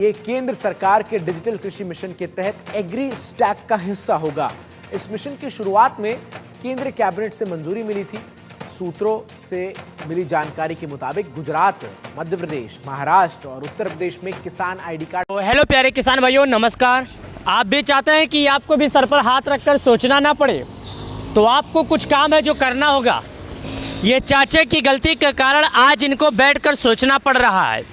ये केंद्र सरकार के डिजिटल कृषि मिशन के तहत एग्री स्टैक का हिस्सा होगा। इस मिशन की शुरुआत में केंद्रीय कैबिनेट से मंजूरी मिली थी। सूत्रों से मिली जानकारी के मुताबिक गुजरात, मध्य प्रदेश, महाराष्ट्र और उत्तर प्रदेश में किसान आईडी कार्ड। हेलो प्यारे किसान भाइयों, नमस्कार। आप भी चाहते हैं कि आपको भी सर पर हाथ रखकर सोचना ना पड़े, तो आपको कुछ काम है जो करना होगा। ये चाचे की गलती के कारण आज इनको बैठकर सोचना पड़ रहा है।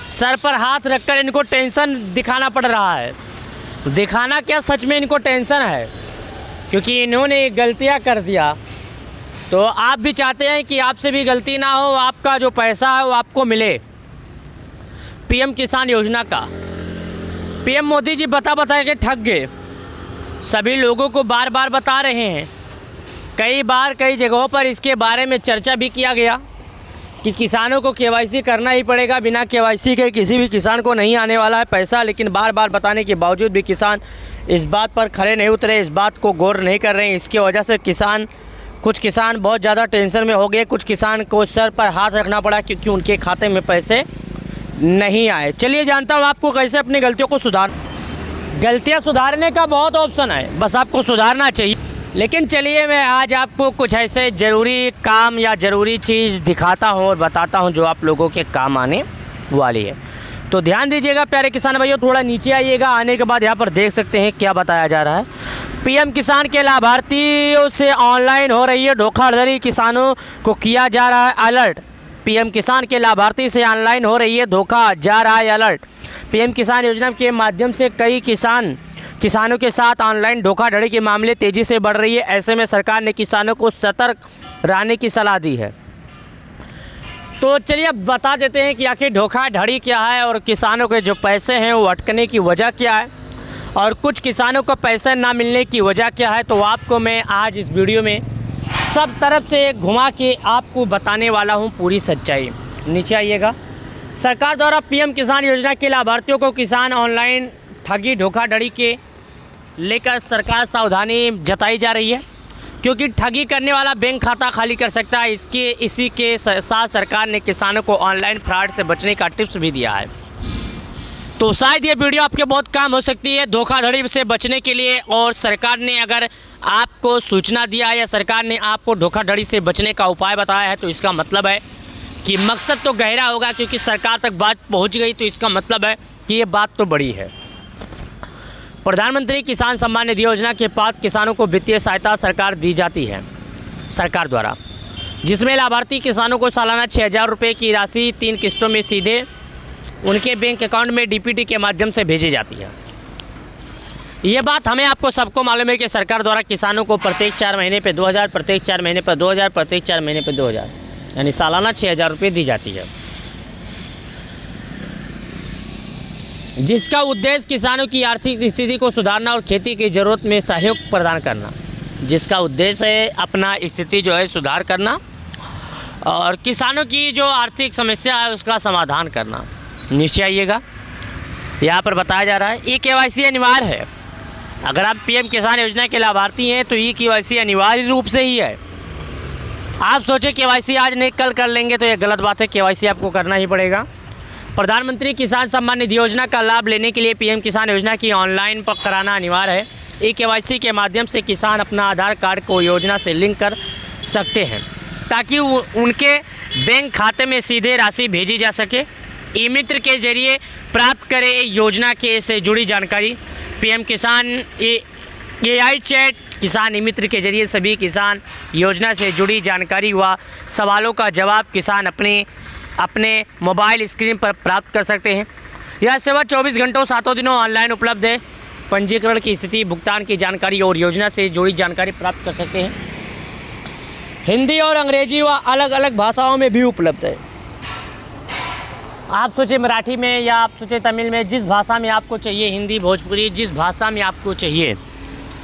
सर पर हाथ रखकर इनको टेंशन दिखाना पड़ रहा है। दिखाना क्या, सच में इनको टेंशन है, क्योंकि इन्होंने गलतियां कर दिया। तो आप भी चाहते हैं कि आपसे भी गलती ना हो, आपका जो पैसा है वो आपको मिले। पीएम किसान योजना का पीएम मोदी जी बता के थक गए। सभी लोगों को बार बार बता रहे हैं। कई बार कई जगहों पर इसके बारे में चर्चा भी किया गया कि किसानों को केवाईसी करना ही पड़ेगा, बिना केवाईसी के किसी भी किसान को नहीं आने वाला है पैसा। लेकिन बार बार बताने के बावजूद भी किसान इस बात पर खड़े नहीं उतरे, इस बात को गौर नहीं कर रहे हैं। इसकी वजह से कुछ किसान बहुत ज़्यादा टेंशन में हो गए। कुछ किसान को सर पर हाथ रखना पड़ा क्योंकि उनके खाते में पैसे नहीं आए। चलिए जानता हूँ आपको कैसे अपनी गलतियों को गलतियाँ सुधारने का बहुत ऑप्शन है, बस आपको सुधारना चाहिए। लेकिन चलिए मैं आज आपको कुछ ऐसे ज़रूरी काम या ज़रूरी चीज़ दिखाता हूँ और बताता हूँ जो आप लोगों के काम आने वाली है। तो ध्यान दीजिएगा प्यारे किसान भाइयों, थोड़ा नीचे आइएगा। आने के बाद यहाँ पर देख सकते हैं क्या बताया जा रहा है। पीएम किसान के लाभार्थियों से ऑनलाइन हो रही है धोखाधड़ी, किसानों को किया जा रहा है अलर्ट। पीएम किसान के लाभार्थी से ऑनलाइन हो रही है धोखा जा रहा है अलर्ट। पीएम किसान योजना के माध्यम से कई किसानों के साथ ऑनलाइन धोखाधड़ी के मामले तेज़ी से बढ़ रही है। ऐसे में सरकार ने किसानों को सतर्क रहने की सलाह दी है। तो चलिए अब बता देते हैं कि आखिर धोखाधड़ी क्या है और किसानों के जो पैसे हैं वो अटकने की वजह क्या है और कुछ किसानों को पैसे ना मिलने की वजह क्या है। तो आपको मैं आज इस वीडियो में सब तरफ से घुमा के आपको बताने वाला हूँ पूरी सच्चाई। नीचे आइएगा। सरकार द्वारा पीएम किसान योजना के लाभार्थियों को किसान ऑनलाइन ठगी धोखाधड़ी के लेकर सरकार सावधानी जताई जा रही है, क्योंकि ठगी करने वाला बैंक खाता खाली कर सकता है। इसी के साथ सरकार ने किसानों को ऑनलाइन फ्रॉड से बचने का टिप्स भी दिया है। तो शायद ये वीडियो आपके बहुत काम हो सकती है धोखाधड़ी से बचने के लिए। और सरकार ने अगर आपको सूचना दिया है या सरकार ने आपको धोखाधड़ी से बचने का उपाय बताया है, तो इसका मतलब है कि मकसद तो गहरा होगा, क्योंकि सरकार तक बात पहुँच गई। तो इसका मतलब है कि ये बात तो बड़ी है। प्रधानमंत्री किसान सम्मान निधि योजना के पात्र किसानों को वित्तीय सहायता सरकार दी जाती है सरकार द्वारा, जिसमें लाभार्थी किसानों को सालाना 6,000 रुपये की राशि 3 किस्तों में सीधे उनके बैंक अकाउंट में डीपीटी के माध्यम से भेजी जाती है। ये बात आपको सबको मालूम है कि सरकार द्वारा किसानों को प्रत्येक 4 महीने पे 2,000, प्रत्येक 4 महीने पे 2,000, प्रत्येक 4 महीने पे 2,000, यानी सालाना 6,000 रुपये दी जाती है, जिसका उद्देश्य किसानों की आर्थिक स्थिति को सुधारना और खेती की ज़रूरत में सहयोग प्रदान करना। जिसका उद्देश्य है अपना स्थिति जो है सुधार करना और किसानों की जो आर्थिक समस्या है उसका समाधान करना। नीचे आइएगा, यहाँ पर बताया जा रहा है ई-केवाईसी अनिवार्य है। अगर आप पीएम किसान योजना के लाभार्थी हैं तो ई-केवाईसी अनिवार्य रूप से ही है। आप सोचे केवाईसी आज नहीं कल कर लेंगे, तो ये गलत बात है। केवाईसी आपको करना ही पड़ेगा। प्रधानमंत्री किसान सम्मान निधि योजना का लाभ लेने के लिए पीएम किसान योजना की ऑनलाइन कराना अनिवार्य है। ई-केवाईसी के माध्यम से किसान अपना आधार कार्ड को योजना से लिंक कर सकते हैं, ताकि उनके बैंक खाते में सीधे राशि भेजी जा सके। ई मित्र के जरिए प्राप्त करें योजना के से जुड़ी जानकारी। पीएम किसान AI चैट किसान ई मित्र के जरिए सभी किसान योजना से जुड़ी जानकारी व सवालों का जवाब किसान अपने मोबाइल स्क्रीन पर प्राप्त कर सकते हैं। यह सेवा 24 घंटों 7 दिनों ऑनलाइन उपलब्ध है। पंजीकरण की स्थिति, भुगतान की जानकारी और योजना से जुड़ी जानकारी प्राप्त कर सकते हैं। हिंदी और अंग्रेजी व अलग अलग भाषाओं में भी उपलब्ध है। आप सोचे मराठी में या आप सोचे तमिल में, जिस भाषा में आपको चाहिए, हिंदी, भोजपुरी, जिस भाषा में आपको चाहिए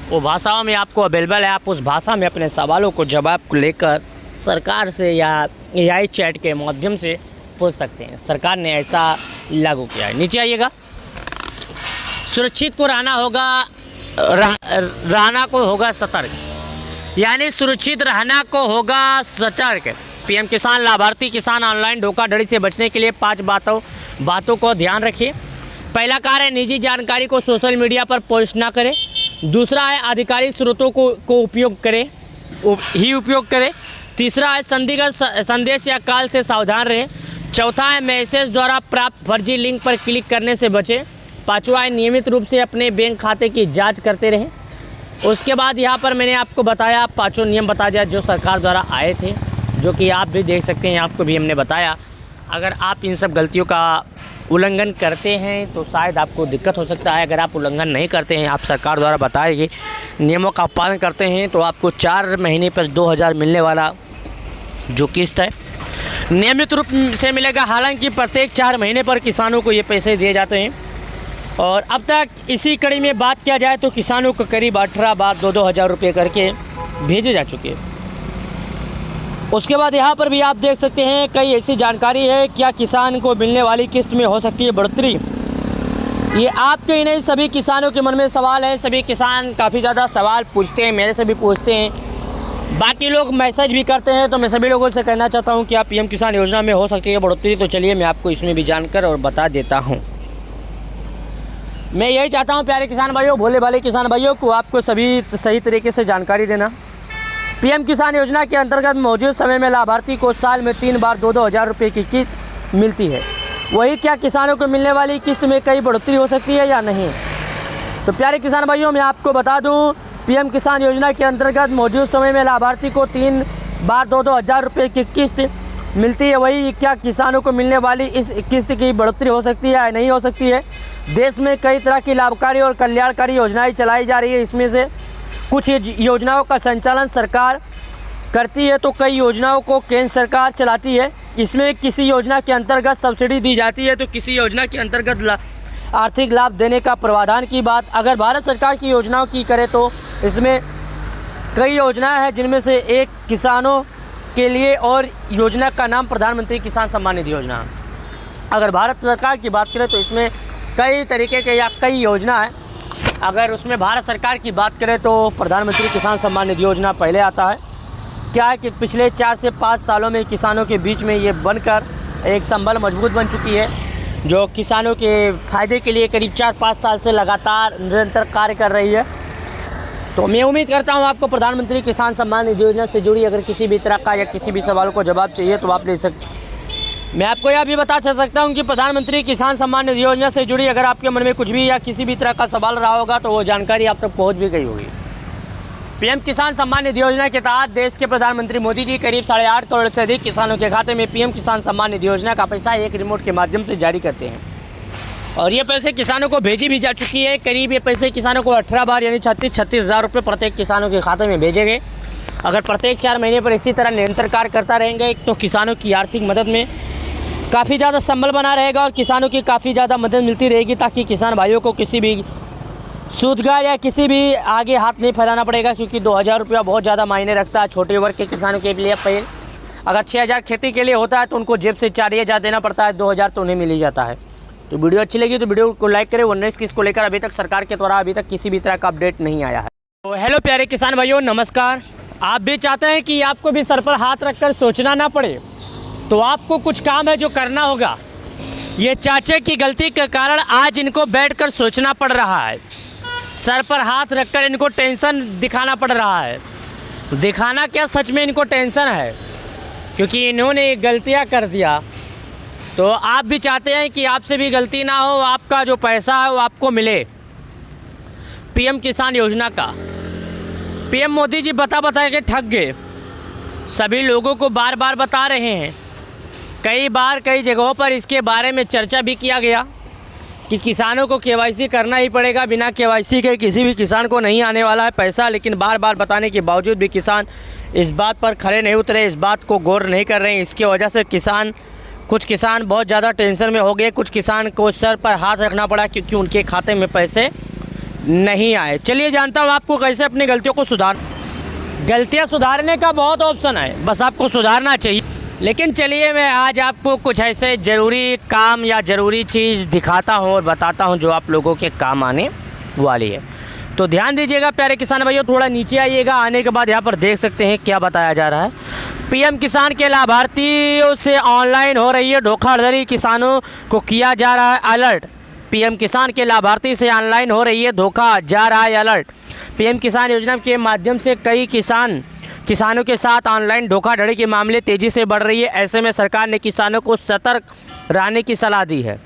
वो भाषाओं में आपको अवेलेबल है। आप उस भाषा में अपने सवालों को जवाब को लेकर सरकार से या AI चैट के माध्यम से पूछ सकते हैं। सरकार ने ऐसा लागू किया है। नीचे आइएगा। सुरक्षित को रहना को होगा सतर्क, यानी सुरक्षित रहना को होगा सतर्क। पीएम किसान लाभार्थी किसान ऑनलाइन धोखाधड़ी से बचने के लिए 5 बातों को ध्यान रखिए। पहला कार्य है निजी जानकारी को सोशल मीडिया पर पोस्ट ना करें। दूसरा है आधिकारिक स्रोतों को उपयोग करें। तीसरा है संदिग्ध संदेश या कॉल से सावधान रहें। चौथा है मैसेज द्वारा प्राप्त फर्जी लिंक पर क्लिक करने से बचें। पांचवा है नियमित रूप से अपने बैंक खाते की जांच करते रहें। उसके बाद यहाँ पर मैंने आपको बताया, पांचों नियम बता दिया जो सरकार द्वारा आए थे, जो कि आप भी देख सकते हैं, आपको भी हमने बताया। अगर आप इन सब गलतियों का उल्लंघन करते हैं तो शायद आपको दिक्कत हो सकता है। अगर आप उल्लंघन नहीं करते हैं, आप सरकार द्वारा बताए गए नियमों का पालन करते हैं, तो आपको 4 महीने पर 2000 मिलने वाला जो किस्त है नियमित रूप से मिलेगा। हालांकि प्रत्येक 4 महीने पर किसानों को ये पैसे दिए जाते हैं। और अब तक इसी कड़ी में बात किया जाए तो किसानों को करीब 18 बार 2-2 हज़ार रुपये करके भेजे जा चुके हैं। उसके बाद यहाँ पर भी आप देख सकते हैं कई ऐसी जानकारी है, क्या किसान को मिलने वाली किस्त में हो सकती है बढ़ोतरी। ये आपके ही नहीं सभी किसानों के मन में सवाल है। सभी किसान काफ़ी ज़्यादा सवाल पूछते हैं, मेरे से भी पूछते हैं, बाकी लोग मैसेज भी करते हैं। तो मैं सभी लोगों से कहना चाहता हूँ कि आप पीएम किसान योजना में हो सकती है बढ़ोतरी। तो चलिए मैं आपको इसमें भी जानकर और बता देता हूँ। मैं यही चाहता हूँ प्यारे किसान भाइयों, भोले भाले किसान भाइयों को आपको सभी सही तरीके से जानकारी देना। पीएम किसान योजना के अंतर्गत मौजूद समय में लाभार्थी को साल में 3 बार 2-2 हज़ार रुपये की किस्त मिलती है। वही क्या किसानों को मिलने वाली किस्त में कई बढ़ोतरी हो सकती है या नहीं? तो प्यारे किसान भाइयों, मैं आपको बता दूं, पीएम किसान योजना के अंतर्गत मौजूद समय में लाभार्थी को 3 बार 2-2 हज़ार रुपये की किस्त मिलती है। वही क्या किसानों को मिलने वाली इस किस्त की बढ़ोतरी हो सकती है या नहीं हो सकती है? देश में कई तरह की लाभकारी और कल्याणकारी योजनाएं चलाई जा रही है। इसमें से कुछ योजनाओं का संचालन सरकार करती है तो कई योजनाओं को केंद्र सरकार चलाती है। इसमें किसी योजना के अंतर्गत सब्सिडी दी जाती है तो किसी योजना के अंतर्गत आर्थिक लाभ देने का प्रावधान की बात अगर भारत सरकार की योजनाओं की करें तो इसमें कई योजनाएं हैं, जिनमें से एक किसानों के लिए और योजना का नाम प्रधानमंत्री किसान सम्मान निधि योजना। अगर भारत सरकार की बात करें तो इसमें कई तरीके के या कई योजना है। अगर उसमें भारत सरकार की बात करें तो प्रधानमंत्री किसान सम्मान निधि योजना पहले आता है। क्या है कि पिछले 4 से 5 सालों में किसानों के बीच में ये बनकर एक संबल मजबूत बन चुकी है, जो किसानों के फ़ायदे के लिए करीब 4-5 साल से लगातार निरंतर कार्य कर रही है। तो मैं उम्मीद करता हूँ आपको प्रधानमंत्री किसान सम्मान निधि योजना से जुड़ी अगर किसी भी तरह का या किसी भी सवाल को जवाब चाहिए तो आप ले सकते। मैं आपको यह भी बता सकता हूं कि प्रधानमंत्री किसान सम्मान निधि योजना से जुड़ी अगर आपके मन में कुछ भी या किसी भी तरह का सवाल रहा होगा तो वो जानकारी आप तक पहुंच भी गई होगी। पीएम किसान सम्मान निधि योजना के तहत देश के प्रधानमंत्री मोदी जी करीब 8.5 करोड़ से अधिक किसानों के खाते में पीएम किसान सम्मान निधि योजना का पैसा एक रिमोट के माध्यम से जारी करते हैं। और ये पैसे किसानों को भेजी भी जा चुकी है। करीब ये पैसे किसानों को 18 बार यानी 36 हज़ार रुपये प्रत्येक किसानों के खाते में भेजे गए। अगर प्रत्येक 4 महीने पर इसी तरह निरंतर कार्य करता रहेंगे तो किसानों की आर्थिक मदद में काफ़ी ज़्यादा संबल बना रहेगा और किसानों की काफ़ी ज़्यादा मदद मिलती रहेगी, ताकि किसान भाइयों को किसी भी सूदगार या किसी भी आगे हाथ नहीं फैलाना पड़ेगा। क्योंकि 2000 रुपया बहुत ज़्यादा मायने रखता है छोटे वर्ग के किसानों के लिए। अगर 6000 खेती के लिए होता है तो उनको जेब से 4000 देना पड़ता है, 2000 तो उन्हें मिल ही जाता है। तो वीडियो अच्छी लगी तो वीडियो को लाइक करें। वनरेस किसको लेकर अभी तक सरकार के द्वारा अभी तक किसी भी तरह का अपडेट नहीं आया है। तो हेलो प्यारे किसान भाइयों, नमस्कार। आप भी चाहते हैं कि आपको भी सर पर हाथ रखकर सोचना ना पड़े, तो आपको कुछ काम है जो करना होगा। ये चाचे की गलती के कारण आज इनको बैठकर सोचना पड़ रहा है। सर पर हाथ रखकर इनको टेंशन दिखाना पड़ रहा है। दिखाना क्या, सच में इनको टेंशन है, क्योंकि इन्होंने गलतियां कर दिया। तो आप भी चाहते हैं कि आपसे भी गलती ना हो, आपका जो पैसा है वो आपको मिले। पीएम किसान योजना का पीएम मोदी जी बता के ठग गए। सभी लोगों को बार बार बता रहे हैं, कई बार कई जगहों पर इसके बारे में चर्चा भी किया गया कि किसानों को केवाईसी करना ही पड़ेगा, बिना केवाईसी के किसी भी किसान को नहीं आने वाला है पैसा। लेकिन बार बार बताने के बावजूद भी किसान इस बात पर खड़े नहीं उतरे, इस बात को गौर नहीं कर रहे हैं। इसकी वजह से कुछ किसान बहुत ज़्यादा टेंशन में हो गए। कुछ किसान को सर पर हाथ रखना पड़ा क्योंकि उनके खाते में पैसे नहीं आए। चलिए जानता हूँ आपको कैसे अपनी गलतियों को गलतियाँ सुधारने का बहुत ऑप्शन है, बस आपको सुधारना चाहिए। लेकिन चलिए मैं आज आपको कुछ ऐसे ज़रूरी काम या ज़रूरी चीज़ दिखाता हूँ और बताता हूँ जो आप लोगों के काम आने वाली है। तो ध्यान दीजिएगा प्यारे किसान भाइयों, थोड़ा नीचे आइएगा। आने के बाद यहाँ पर देख सकते हैं क्या बताया जा रहा है। पीएम किसान के लाभार्थियों से ऑनलाइन हो रही है धोखाधड़ी, किसानों को किया जा रहा है अलर्ट। पीएम किसान के लाभार्थी से ऑनलाइन हो रही है धोखा, जा रहा है अलर्ट। पीएम किसान योजना के माध्यम से कई किसानों के साथ ऑनलाइन धोखाधड़ी के मामले तेज़ी से बढ़ रही है। ऐसे में सरकार ने किसानों को सतर्क रहने की सलाह दी है।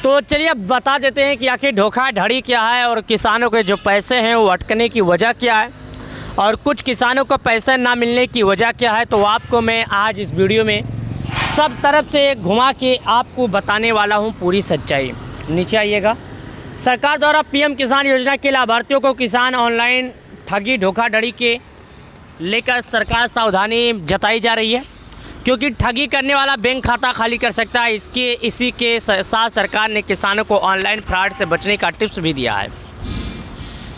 तो चलिए अब बता देते हैं कि आखिर धोखाधड़ी क्या है और किसानों के जो पैसे हैं वो अटकने की वजह क्या है और कुछ किसानों को पैसे ना मिलने की वजह क्या है। तो आपको मैं आज इस वीडियो में सब तरफ से घुमा के आपको बताने वाला हूं पूरी सच्चाई। नीचे आइएगा। सरकार द्वारा पीएम किसान योजना के लाभार्थियों को किसान ऑनलाइन ठगी धोखाधड़ी के लेकर सरकार सावधानी जताई जा रही है, क्योंकि ठगी करने वाला बैंक खाता खाली कर सकता है। इसी के साथ सरकार ने किसानों को ऑनलाइन फ्रॉड से बचने का टिप्स भी दिया है।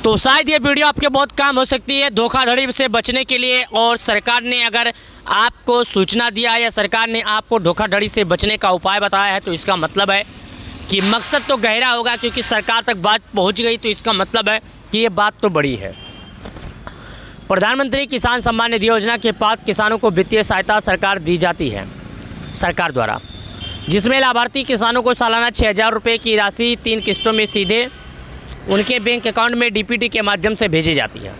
तो शायद ये वीडियो आपके बहुत काम हो सकती है धोखाधड़ी से बचने के लिए। और सरकार ने अगर आपको सूचना दिया है या सरकार ने आपको धोखाधड़ी से बचने का उपाय बताया है तो इसका मतलब है कि मकसद तो गहरा होगा, क्योंकि सरकार तक बात पहुंच गई तो इसका मतलब है कि ये बात तो बड़ी है। प्रधानमंत्री किसान सम्मान निधि योजना के पात्र किसानों को वित्तीय सहायता सरकार दी जाती है सरकार द्वारा, जिसमें लाभार्थी किसानों को सालाना 6,000 रुपये की राशि 3 किस्तों में सीधे उनके बैंक अकाउंट में डीपीटी के माध्यम से भेजी जाती है।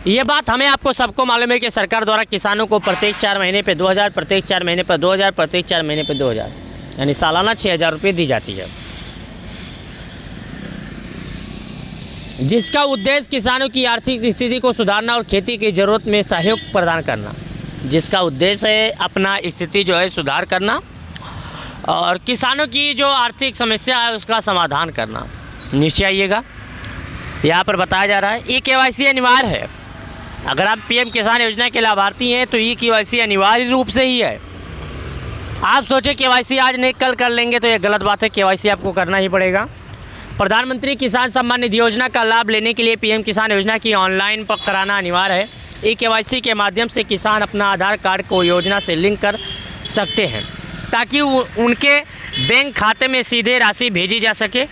ये बात आपको सबको मालूम है कि सरकार द्वारा किसानों को प्रत्येक 4 महीने पे 2,000, प्रत्येक 4 महीने पर 2,000, प्रत्येक 4 महीने पर 2,000, यानी सालाना 6,000 रुपये दी जाती है, जिसका उद्देश्य किसानों की आर्थिक स्थिति को सुधारना और खेती की ज़रूरत में सहयोग प्रदान करना। जिसका उद्देश्य है अपना स्थिति जो है सुधार करना और किसानों की जो आर्थिक समस्या है उसका समाधान करना। नीचे आइएगा, यहाँ पर बताया जा रहा है ई-KYC अनिवार्य है। अगर आप पीएम किसान योजना के लाभार्थी हैं तो ई-KYC अनिवार्य रूप से ही है। आप सोचे KYC आज नहीं कल कर लेंगे तो ये गलत बात है। KYC आपको करना ही पड़ेगा। प्रधानमंत्री किसान सम्मान निधि योजना का लाभ लेने के लिए पीएम किसान योजना की ऑनलाइन कराना अनिवार्य है। ई-KYC के माध्यम से किसान अपना आधार कार्ड को योजना से लिंक कर सकते हैं ताकि उनके बैंक खाते में सीधे राशि भेजी जा सके।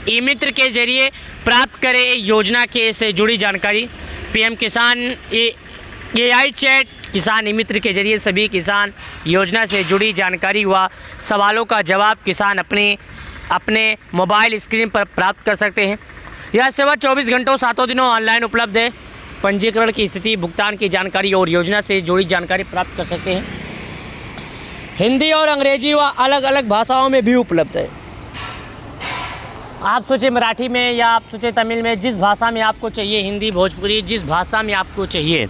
ई-मित्र के जरिए प्राप्त करें योजना के से जुड़ी जानकारी। पीएम किसान AI चैट किसान ई-मित्र के जरिए सभी किसान योजना से जुड़ी जानकारी व सवालों का जवाब किसान अपने मोबाइल स्क्रीन पर प्राप्त कर सकते हैं। यह सेवा 24 घंटों 7 दिनों ऑनलाइन उपलब्ध है। पंजीकरण की स्थिति, भुगतान की जानकारी और योजना से जुड़ी जानकारी प्राप्त कर सकते हैं। हिंदी और अंग्रेजी व अलग अलग भाषाओं में भी उपलब्ध है। आप सोचे मराठी में या आप सोचे तमिल में, जिस भाषा में आपको चाहिए, हिंदी, भोजपुरी, जिस भाषा में आपको चाहिए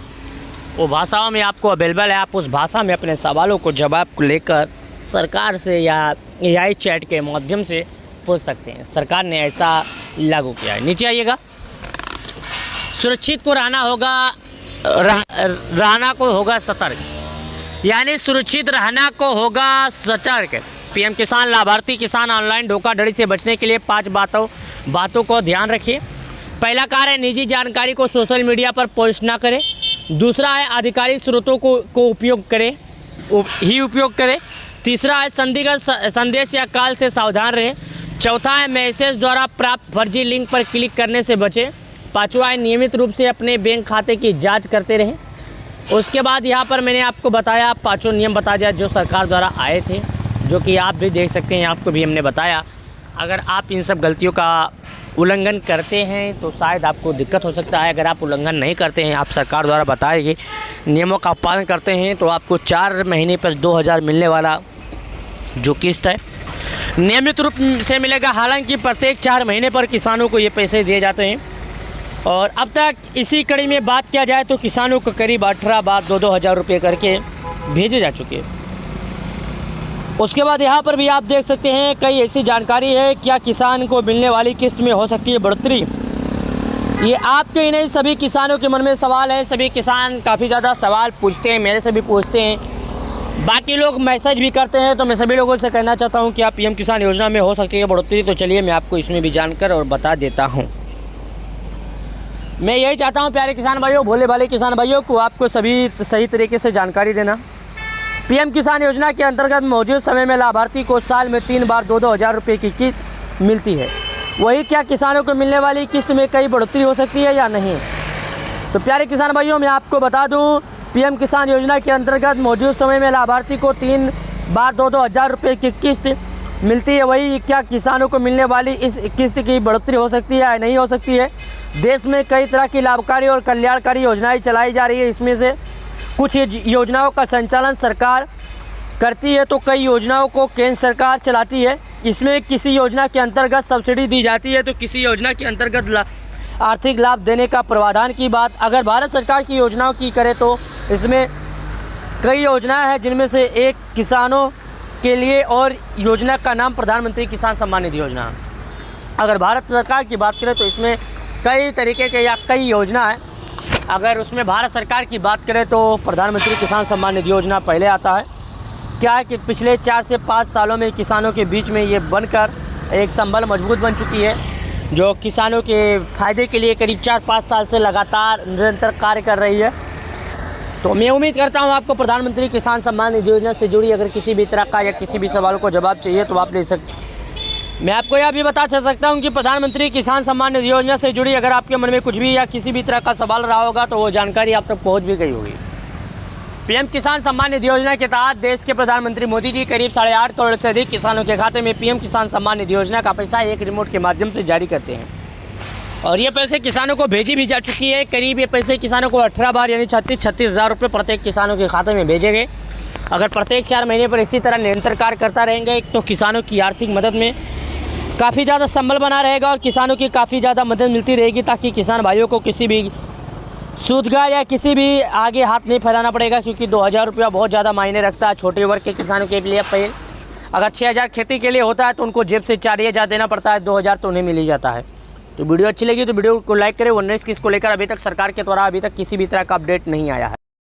वो भाषाओं में आपको अवेलेबल है। आप उस भाषा में अपने सवालों को जवाब को लेकर सरकार से या AI चैट के माध्यम से पूछ सकते हैं। सरकार ने ऐसा लागू किया है। नीचे आइएगा। सुरक्षित को रहना को होगा सतर्क, यानी सुरक्षित रहना को होगा सतर्क। पीएम किसान लाभार्थी किसान ऑनलाइन धोखाधड़ी से बचने के लिए 5 बातों को ध्यान रखिए। पहला कार्य है निजी जानकारी को सोशल मीडिया पर पोस्ट ना करें। दूसरा है आधिकारिक स्रोतों को उपयोग करें। तीसरा है संदिग्ध संदेश या कॉल से सावधान रहें। चौथा है मैसेज द्वारा प्राप्त फर्जी लिंक पर क्लिक करने से बचें। पाँचवा है नियमित रूप से अपने बैंक खाते की जांच करते रहें। उसके बाद यहाँ पर मैंने आपको बताया 5 नियम बता दिया जो सरकार द्वारा आए थे, जो कि आप भी देख सकते हैं, आपको भी हमने बताया। अगर आप इन सब गलतियों का उल्लंघन करते हैं तो शायद आपको दिक्कत हो सकता है। अगर आप उल्लंघन नहीं करते हैं, आप सरकार द्वारा बताए गए नियमों का पालन करते हैं तो आपको 4 महीने पर 2,000 मिलने वाला जो किस्त है नियमित रूप से मिलेगा। हालांकि प्रत्येक 4 महीने पर किसानों को ये पैसे दिए जाते हैं। और अब तक इसी कड़ी में बात किया जाए तो किसानों को करीब 18 बार 2-2 हज़ार रुपये करके भेजे जा चुके हैं। उसके बाद यहाँ पर भी आप देख सकते हैं कई ऐसी जानकारी है, क्या किसान को मिलने वाली किस्त में हो सकती है बढ़ोतरी। ये आपके ही नहीं सभी किसानों के मन में सवाल है। सभी किसान काफ़ी ज़्यादा सवाल पूछते हैं, मेरे से भी पूछते हैं, बाकी लोग मैसेज भी करते हैं। तो मैं सभी लोगों से कहना चाहता हूँ कि आप पीएम किसान योजना में हो सकती है बढ़ोतरी। तो चलिए मैं आपको इसमें भी जानकर और बता देता हूँ। मैं यही चाहता हूँ प्यारे किसान भाइयों, भोले भाले किसान भाइयों को आपको सभी सही तरीके से जानकारी देना। पीएम किसान योजना के अंतर्गत मौजूद समय में लाभार्थी को साल में 3 बार 2-2 हज़ार रुपये की किस्त मिलती है। वही क्या किसानों को मिलने वाली किस्त में कई बढ़ोतरी हो सकती है या नहीं? तो प्यारे किसान भाइयों मैं आपको बता दूं, पीएम किसान योजना के अंतर्गत मौजूद समय में लाभार्थी को 3 बार 2-2 हज़ार रुपये की किस्त मिलती है वही क्या किसानों को मिलने वाली इस किस्त की बढ़ोतरी हो सकती है या नहीं हो सकती है। देश में कई तरह की लाभकारी और कल्याणकारी योजनाएं चलाई जा रही है। इसमें से कुछ योजनाओं का संचालन सरकार करती है तो कई योजनाओं को केंद्र सरकार चलाती है। इसमें किसी योजना के अंतर्गत सब्सिडी दी जाती है तो किसी योजना के अंतर्गत आर्थिक लाभ देने का प्रावधान की बात अगर भारत सरकार की योजनाओं की करें तो इसमें कई योजनाएं हैं, जिनमें से एक किसानों के लिए और योजना का नाम प्रधानमंत्री किसान सम्मान निधि योजना। अगर भारत सरकार की बात करें तो इसमें कई तरीके के या कई योजना है। अगर उसमें भारत सरकार की बात करें तो प्रधानमंत्री किसान सम्मान निधि योजना पहले आता है। क्या है कि पिछले 4 से 5 सालों में किसानों के बीच में ये बनकर एक संबल मजबूत बन चुकी है, जो किसानों के फ़ायदे के लिए करीब 4-5 साल से लगातार निरंतर कार्य कर रही है। तो मैं उम्मीद करता हूं आपको प्रधानमंत्री किसान सम्मान निधि योजना से जुड़ी अगर किसी भी तरह का या किसी भी सवाल को जवाब चाहिए तो आप ले सकते हैं। मैं आपको यह भी बता सकता हूं कि प्रधानमंत्री किसान सम्मान निधि योजना से जुड़ी अगर आपके मन में कुछ भी या किसी भी तरह का सवाल रहा होगा तो वो जानकारी आप तक पहुँच भी गई होगी। पीएम किसान सम्मान निधि योजना के तहत देश के प्रधानमंत्री मोदी जी करीब 8.5 करोड़ से अधिक किसानों के खाते में पीएम किसान सम्मान निधि योजना का पैसा एक रिमोट के माध्यम से जारी करते हैं और ये पैसे किसानों को भेजी भी जा चुकी है। करीब ये पैसे किसानों को 18 बार यानी 36,000 रुपये प्रत्येक किसानों के खाते में भेजे गए। अगर प्रत्येक 4 महीने पर इसी तरह निरंतर कार्य करता रहेंगे तो किसानों की आर्थिक मदद में काफ़ी ज़्यादा संबल बना रहेगा और किसानों की काफ़ी ज़्यादा मदद मिलती रहेगी, ताकि किसान भाइयों को किसी भी सूदगार या किसी भी आगे हाथ नहीं फैलाना पड़ेगा, क्योंकि 2,000 रुपया बहुत ज़्यादा मायने रखता है छोटे वर्ग के किसानों के लिए। अगर 6,000 खेती के लिए होता है तो उनको जेब से 4,000 देना पड़ता है, 2,000 तो उन्हें मिल ही जाता है। तो वीडियो अच्छी लगी तो वीडियो को लाइक करें। वरना इसको लेकर अभी तक सरकार के द्वारा अभी तक किसी भी तरह का अपडेट नहीं आया है।